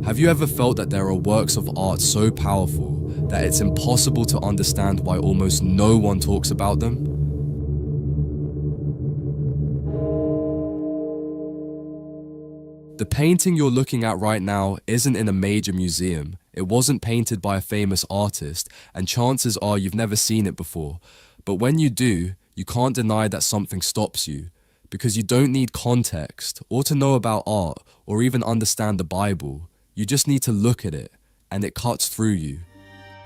Have you ever felt that there are works of art so powerful that it's impossible to understand why almost no one talks about them? The painting you're looking at right now isn't in a major museum. It wasn't painted by a famous artist, and chances are you've never seen it before. But when you do, you can't deny that something stops you, because you don't need context, or to know about art, or even understand the Bible. You just need to look at it, and it cuts through you.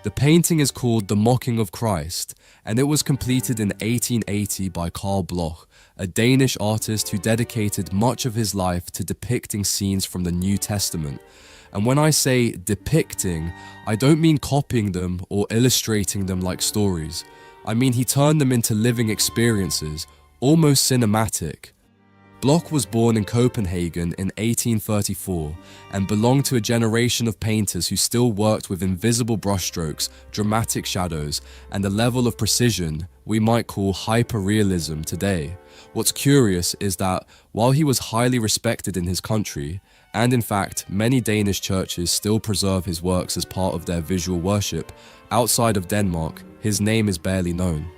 The painting is called The Mocking of Christ, and it was completed in 1880 by Carl Bloch, a Danish artist who dedicated much of his life to depicting scenes from the New Testament. And when I say depicting, I don't mean copying them or illustrating them like stories. I mean he turned them into living experiences, almost cinematic. Bloch was born in Copenhagen in 1834 and belonged to a generation of painters who still worked with invisible brushstrokes, dramatic shadows, and a level of precision we might call hyperrealism today. What's curious is that while he was highly respected in his country, and in fact many Danish churches still preserve his works as part of their visual worship, outside of Denmark, his name is barely known.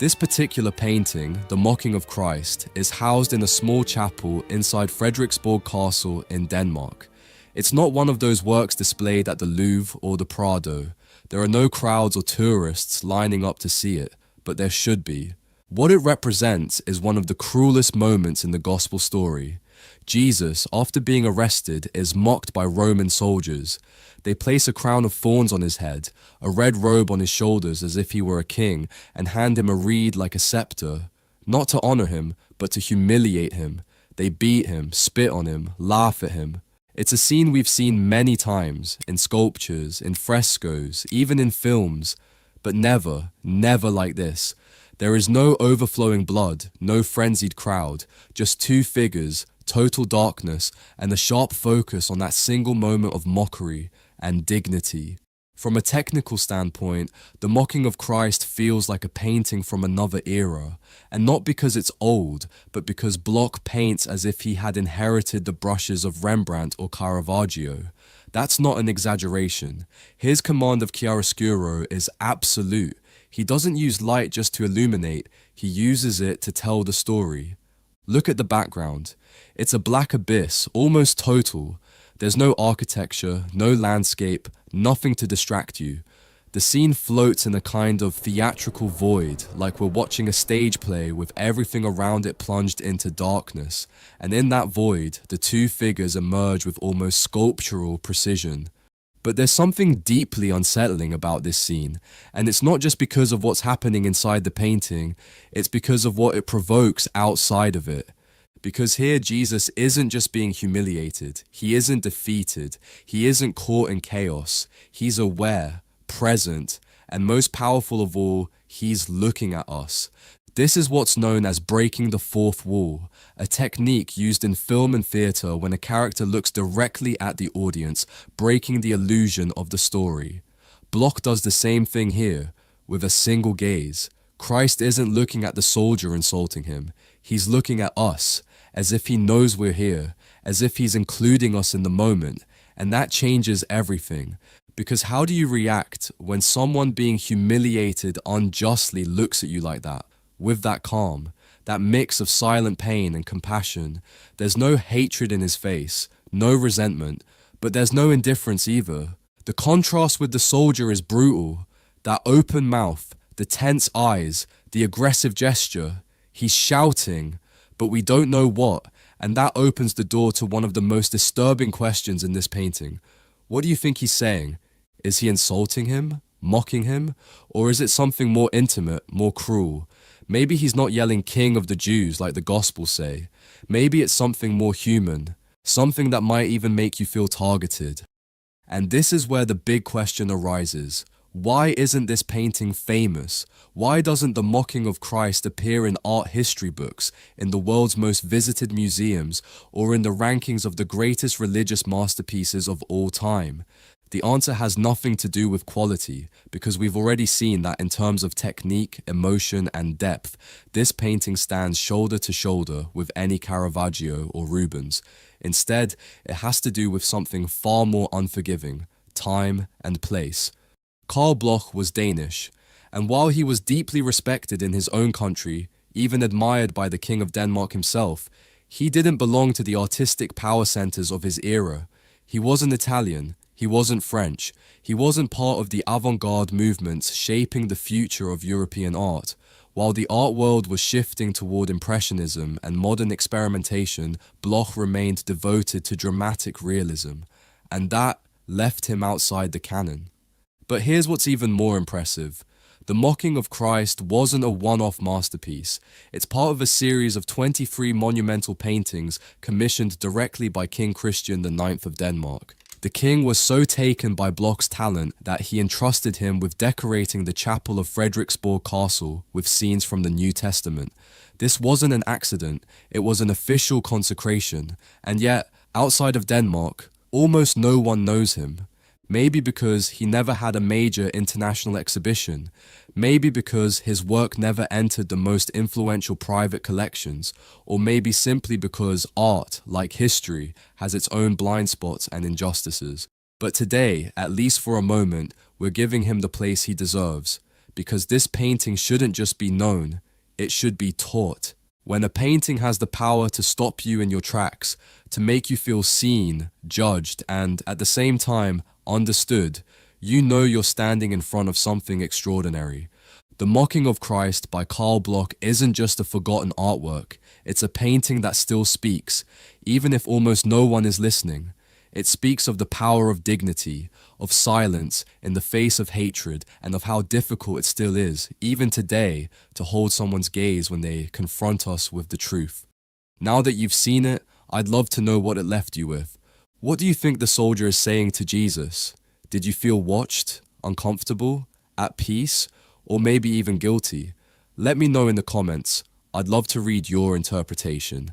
This particular painting, The Mocking of Christ, is housed in a small chapel inside Frederiksborg Castle in Denmark. It's not one of those works displayed at the Louvre or the Prado. There are no crowds or tourists lining up to see it, but there should be. What it represents is one of the cruelest moments in the gospel story. Jesus, after being arrested, is mocked by Roman soldiers. They place a crown of thorns on his head, a red robe on his shoulders as if he were a king, and hand him a reed like a scepter. Not to honor him, but to humiliate him. They beat him, spit on him, laugh at him. It's a scene we've seen many times, in sculptures, in frescoes, even in films, but never, never like this. There is no overflowing blood, no frenzied crowd, just two figures, total darkness, and a sharp focus on that single moment of mockery and dignity. From a technical standpoint, The Mocking of Christ feels like a painting from another era, and not because it's old, but because Bloch paints as if he had inherited the brushes of Rembrandt or Caravaggio. That's not an exaggeration. His command of chiaroscuro is absolute. He doesn't use light just to illuminate, he uses it to tell the story. Look at the background. It's a black abyss, almost total. There's no architecture, no landscape, nothing to distract you. The scene floats in a kind of theatrical void, like we're watching a stage play with everything around it plunged into darkness. And in that void, the two figures emerge with almost sculptural precision. But there's something deeply unsettling about this scene, and it's not just because of what's happening inside the painting, it's because of what it provokes outside of it. Because here Jesus isn't just being humiliated, he isn't defeated, he isn't caught in chaos, he's aware, present, and most powerful of all, he's looking at us. This is what's known as breaking the fourth wall, a technique used in film and theatre when a character looks directly at the audience, breaking the illusion of the story. Bloch does the same thing here, with a single gaze. Christ isn't looking at the soldier insulting him, he's looking at us, as if he knows we're here, as if he's including us in the moment, and that changes everything. Because how do you react when someone being humiliated unjustly looks at you like that? With that calm, that mix of silent pain and compassion. There's no hatred in his face, no resentment, but there's no indifference either. The contrast with the soldier is brutal. That open mouth, the tense eyes, the aggressive gesture. He's shouting, but we don't know what, and that opens the door to one of the most disturbing questions in this painting. What do you think he's saying? Is he insulting him, mocking him, or is it something more intimate, more cruel? Maybe he's not yelling King of the Jews like the Gospels say. Maybe it's something more human, something that might even make you feel targeted. And this is where the big question arises. Why isn't this painting famous? Why doesn't The Mocking of Christ appear in art history books, in the world's most visited museums, or in the rankings of the greatest religious masterpieces of all time? The answer has nothing to do with quality, because we've already seen that in terms of technique, emotion, and depth, this painting stands shoulder to shoulder with any Caravaggio or Rubens. Instead, it has to do with something far more unforgiving: time and place. Carl Bloch was Danish, and while he was deeply respected in his own country, even admired by the King of Denmark himself, he didn't belong to the artistic power centers of his era. He wasn't Italian. He wasn't French. He wasn't part of the avant-garde movements shaping the future of European art. While the art world was shifting toward impressionism and modern experimentation, Bloch remained devoted to dramatic realism, and that left him outside the canon. But here's what's even more impressive. The Mocking of Christ wasn't a one-off masterpiece. It's part of a series of 23 monumental paintings commissioned directly by King Christian IX of Denmark. The king was so taken by Bloch's talent that he entrusted him with decorating the chapel of Frederiksborg Castle with scenes from the New Testament. This wasn't an accident, it was an official consecration, and yet, outside of Denmark, almost no one knows him. Maybe because he never had a major international exhibition, maybe because his work never entered the most influential private collections, or maybe simply because art, like history, has its own blind spots and injustices. But today, at least for a moment, we're giving him the place he deserves, because this painting shouldn't just be known, it should be taught. When a painting has the power to stop you in your tracks, to make you feel seen, judged, and, at the same time, understood, you know you're standing in front of something extraordinary. The Mocking of Christ by Carl Bloch isn't just a forgotten artwork, it's a painting that still speaks, even if almost no one is listening. It speaks of the power of dignity, of silence in the face of hatred, and of how difficult it still is, even today, to hold someone's gaze when they confront us with the truth. Now that you've seen it, I'd love to know what it left you with. What do you think the soldier is saying to Jesus? Did you feel watched, uncomfortable, at peace, or maybe even guilty? Let me know in the comments. I'd love to read your interpretation.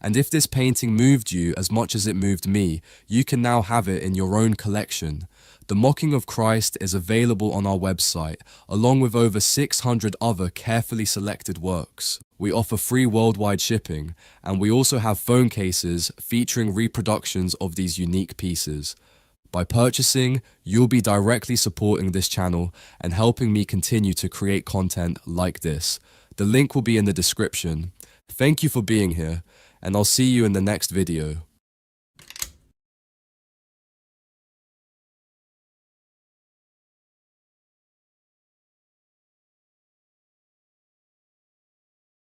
And if this painting moved you as much as it moved me, you can now have it in your own collection. The Mocking of Christ is available on our website, along with over 600 other carefully selected works. We offer free worldwide shipping, and we also have phone cases featuring reproductions of these unique pieces. By purchasing, you'll be directly supporting this channel and helping me continue to create content like this. The link will be in the description. Thank you for being here, and I'll see you in the next video.